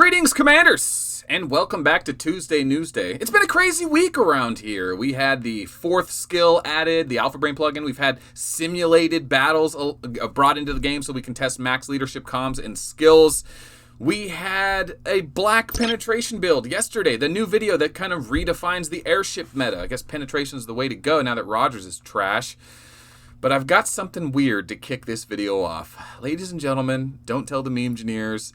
Greetings, Commanders, and welcome back to Tuesday Newsday. It's been a crazy week around here. We had the 4th skill added, the Alpha Brain plugin. We've had simulated battles brought into the game so we can test max leadership comms and skills. We had a black penetration build yesterday, the new video that kind of redefines the airship meta. I guess penetration is the way to go now that Rogers is trash. But I've got something weird to kick this video off. Ladies and gentlemen, don't tell the meme engineers,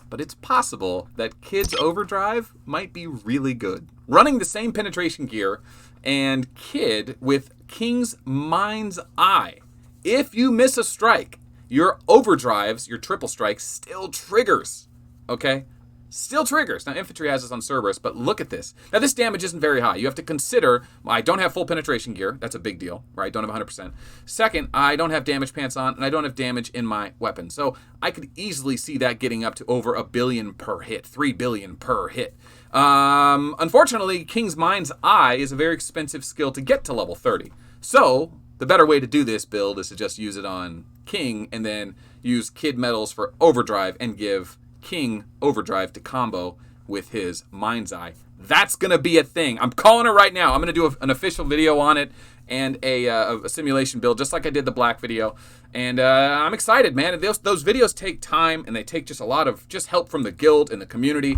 but it's possible that Kid's Overdrive might be really good. Running the same penetration gear and Kid with King's Mind's Eye. If you miss a strike, your overdrives, your triple strikes, still triggers. Okay? Still triggers. Now, Infantry has this on Cerberus, but look at this. Now, this damage isn't very high. You have to consider, I don't have full penetration gear. That's a big deal, right? Don't have 100%. Second, I don't have damage pants on, and I don't have damage in my weapon. So I could easily see that getting up to over 1 billion per hit, 3 billion per hit. Unfortunately, King's Mind's Eye is a very expensive skill to get to level 30. So the better way to do this build is to just use it on King and then use Kid medals for overdrive and give King overdrive to combo with his Mind's Eye. That's going to be a thing. I'm calling it right now. I'm going to do an official video on it and a simulation build just like I did the black video. And I'm excited, man. Those videos take time and they take just a lot of help from the guild and the community.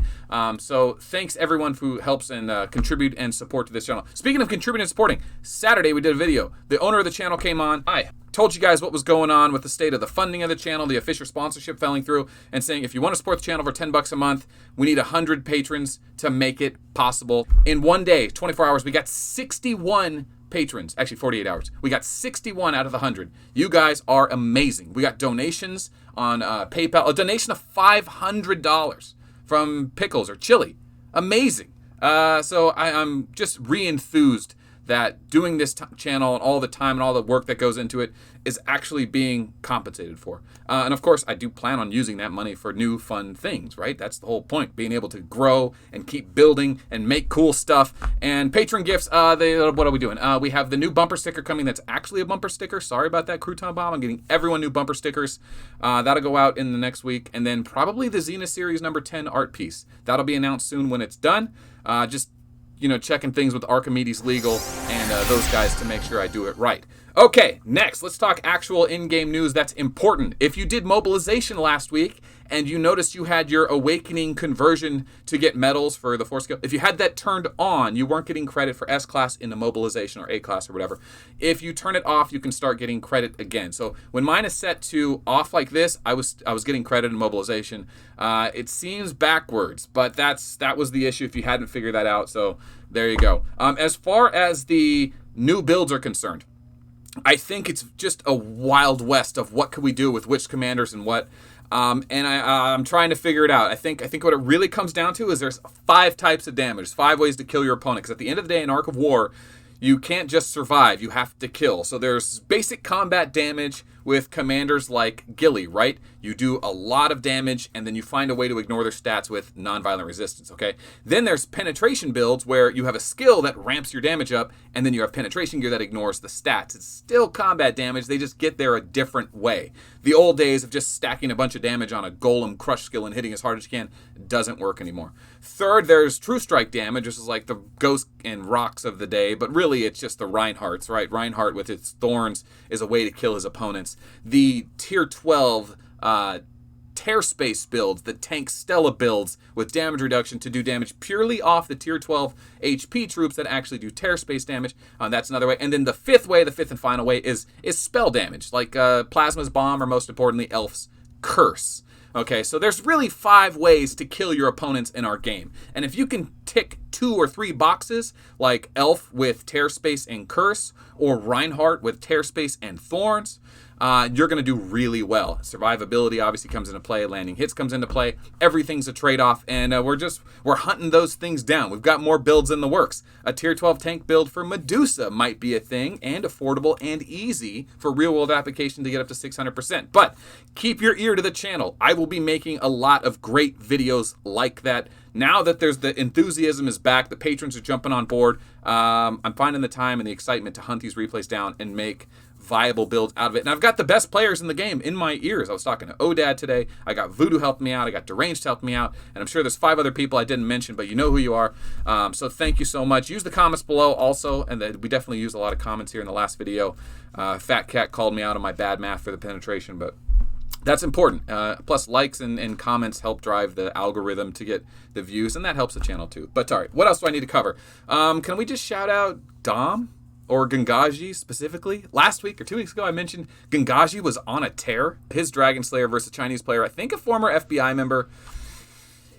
So thanks everyone who helps and contribute and support to this channel. Speaking of contributing and supporting, Saturday we did a video. The owner of the channel came on. I told you guys what was going on with the state of the funding of the channel, the official sponsorship falling through, and saying if you want to support the channel for 10 bucks a month, we need 100 patrons to make it possible. In one day, 24 hours, we got 61 patrons. Actually, 48 hours. We got 61 out of the 100. You guys are amazing. We got donations on PayPal. A donation of $500 from Pickles or Chili. Amazing. So I'm just re-enthused that doing this channel and all the time and all the work that goes into it is actually being compensated for. And of course, I do plan on using that money for new fun things, right? That's the whole point, being able to grow and keep building and make cool stuff. And patron gifts, what are we doing? We have the new bumper sticker coming that's actually a bumper sticker. Sorry about that, Crouton Bomb. I'm getting everyone new bumper stickers. That'll go out in the next week. And then probably the Xena Series number 10 art piece. That'll be announced soon when it's done. Checking things with Archimedes Legal and those guys to make sure I do it right. Okay, next, let's talk actual in-game news that's important. If you did mobilization last week and you noticed you had your awakening conversion to get medals for the 4 skill, if you had that turned on, you weren't getting credit for S-class in the mobilization or A-class or whatever. If you turn it off, you can start getting credit again. So when mine is set to off like this, I was getting credit in mobilization. It seems backwards, but that was the issue if you hadn't figured that out. So there you go. As far as the new builds are concerned, I think it's just a wild west of what could we do with which commanders and what. And I'm trying to figure it out. I think what it really comes down to is there's 5 types of damage, 5 ways to kill your opponent. Because at the end of the day, in Arc of War, you can't just survive. You have to kill. So there's basic combat damage with commanders like Gilly, right? You do a lot of damage, and then you find a way to ignore their stats with nonviolent resistance, okay? Then there's penetration builds where you have a skill that ramps your damage up, and then you have penetration gear that ignores the stats. It's still combat damage. They just get there a different way. The old days of just stacking a bunch of damage on a golem crush skill and hitting as hard as you can doesn't work anymore. Third, there's true strike damage. This is like the ghost and rocks of the day, but really it's just the Reinhardt's, right? Reinhardt with its thorns is a way to kill his opponents. The tier 12 tear space builds, the tank Stella builds with damage reduction to do damage purely off the tier 12 HP troops that actually do tear space damage. That's another way. And then the 5th way, the 5th and final way is spell damage, like Plasma's Bomb or most importantly Elf's Curse. Okay, so there's really 5 ways to kill your opponents in our game. And if you can tick 2 or 3 boxes, like Elf with Tear Space and Curse, or Reinhardt with Tear Space and Thorns, you're going to do really well. Survivability obviously comes into play. Landing hits comes into play. Everything's a trade-off, and we're hunting those things down. We've got more builds in the works. A tier 12 tank build for Medusa might be a thing, and affordable and easy for real-world application to get up to 600%. But keep your ear to the channel. I will be making a lot of great videos like that. Now that there's the enthusiasm is back, the patrons are jumping on board, I'm finding the time and the excitement to hunt these replays down and make viable builds out of it. And I've got the best players in the game in my ears. I was talking to Odad today. I got Voodoo helping me out. I got Deranged helping me out. And I'm sure there's 5 other people I didn't mention, but you know who you are. So thank you so much. Use the comments below also. And we definitely used a lot of comments here in the last video. Fat Cat called me out on my bad math for the penetration, but that's important. Plus, likes and comments help drive the algorithm to get the views, and that helps the channel too. But all right, what else do I need to cover? Can we just shout out Dom or Gangaji specifically? Last week or 2 weeks ago, I mentioned Gangaji was on a tear. His Dragon Slayer versus Chinese player, I think a former FBI member.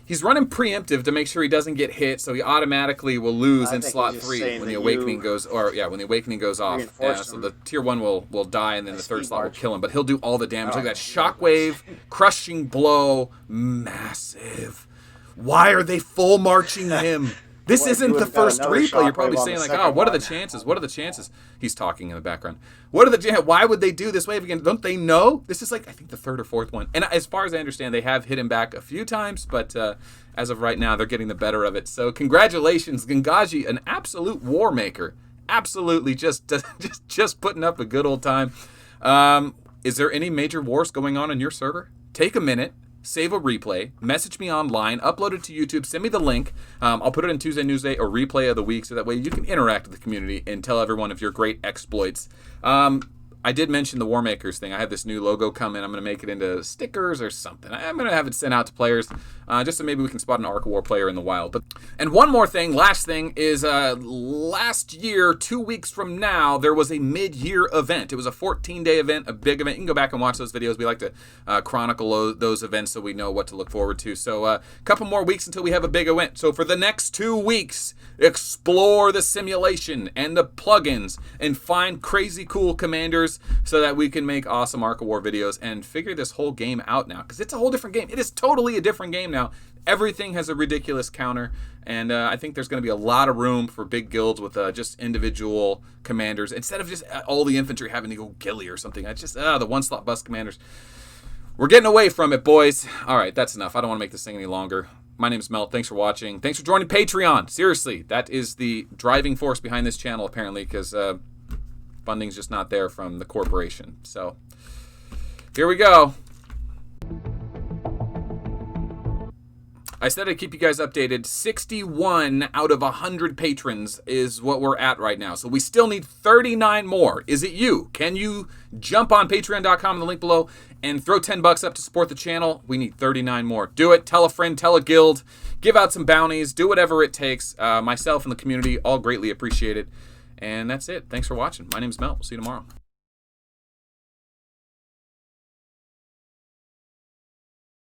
He's running preemptive to make sure he doesn't get hit, so he automatically will lose in slot 3 when the awakening goes, when the awakening goes off. So the tier 1 will die, and then the third slot will kill him. But he'll do all the damage. Look at that shockwave, crushing blow, massive. Why are they full marching him? This isn't the first replay. You're probably saying like, oh, what are the chances? What are the chances? He's talking in the background. What are the chances? Why would they do this wave again? Don't they know? This is like, I think the 3rd or 4th one. And as far as I understand, they have hit him back a few times, but as of right now, they're getting the better of it. So congratulations, Gangaji, an absolute war maker. Absolutely just putting up a good old time. Is there any major wars going on your server? Take a minute. Save a replay, message me online, upload it to YouTube, send me the link. I'll put it in Tuesday Newsday or replay of the week so that way you can interact with the community and tell everyone of your great exploits. I did mention the War Makers thing. I have this new logo coming. I'm going to make it into stickers or something. I'm going to have it sent out to players just so maybe we can spot an Arc of War player in the wild. And one more thing, last thing, is last year, 2 weeks from now, there was a mid-year event. It was a 14-day event, a big event. You can go back and watch those videos. We like to chronicle those events so we know what to look forward to. So a couple more weeks until we have a big event. So for the next 2 weeks, explore the simulation and the plugins and find crazy cool commanders so that we can make awesome Arc of War videos and figure this whole game out now, because it's a whole different game. It is totally a different game now. Everything has a ridiculous counter, and I think there's going to be a lot of room for big guilds with just individual commanders instead of just all the infantry having to go gilly or something. It's just the one-slot bus commanders. We're getting away from it, boys. All right, that's enough. I don't want to make this thing any longer. My name's Melt. Thanks for watching. Thanks for joining Patreon. Seriously, that is the driving force behind this channel, apparently, because funding's just not there from the corporation. So here we go. I said I'd keep you guys updated. 61 out of 100 patrons is what we're at right now. So we still need 39 more. Is it you? Can you jump on patreon.com in the link below and throw 10 bucks up to support the channel? We need 39 more. Do it. Tell a friend. Tell a guild. Give out some bounties. Do whatever it takes. Myself and the community all greatly appreciate it. And that's it. Thanks for watching. My name's Mel. See you tomorrow.